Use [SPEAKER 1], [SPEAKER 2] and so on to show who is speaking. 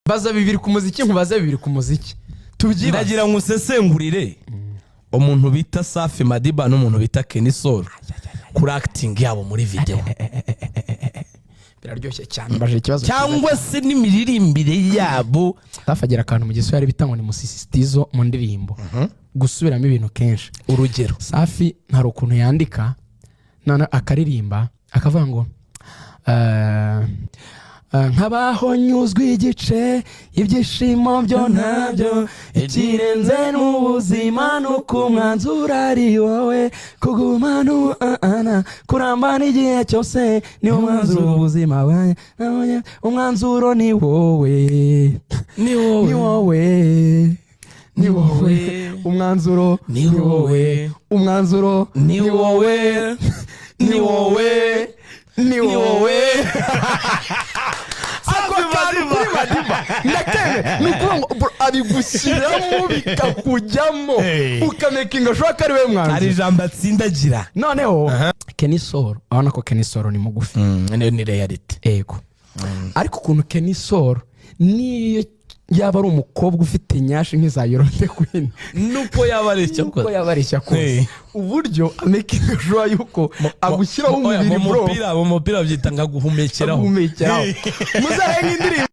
[SPEAKER 1] baza bibiri ku muziki nkubaza bibiri ku muziki tubyiba
[SPEAKER 2] ndagira ngo usesengurire umuntu bita Safi Madiba n'umuntu bita Kenny Soul kuri acting yabo muri video
[SPEAKER 1] biraryoshye cyane baje ikibazo
[SPEAKER 2] cyangwa se n'imiririmbire yabo
[SPEAKER 1] tafagira akantu mu giswahili bitangwa ni musisitizo mu ndirimbo gusubiramo ibintu kenshi
[SPEAKER 2] urugero
[SPEAKER 1] Safi ntari ukuntu yandika nana akaririmba akavuga ngo nkabaho nyuzwe igice ibyishimo byo ntabyo ikirenze n'ubuzima nuko umwanzura ari wowe kugumana kuramba n'igihe cyose ni umwanzuro w'ubuzima bwawe umwanzuro ni wowe ni wowe ni wowe umwanzuro
[SPEAKER 2] ni wowe
[SPEAKER 1] umwanzuro
[SPEAKER 2] ni wowe ni wowe ni wowe
[SPEAKER 1] ndakene nuko ari gushyiramo bikakujyamo ukamekinga shoka ari we mwanzi
[SPEAKER 2] ari jambo atsindagira
[SPEAKER 1] noneho Kenny Soul abona ko Kenny Soul ni mugufi
[SPEAKER 2] ni reality
[SPEAKER 1] ego ariko ukuntu Kenny Soul niyo yaba ari umukobwa ufite nyashi nk'iza Yolande Queen
[SPEAKER 2] nuko
[SPEAKER 1] yabareshya kose uburyo amekinga shoka yuko agushyiraho umubiri bro
[SPEAKER 2] mu mupira byita ngaguhumekeraho
[SPEAKER 1] muzarenga indirimbo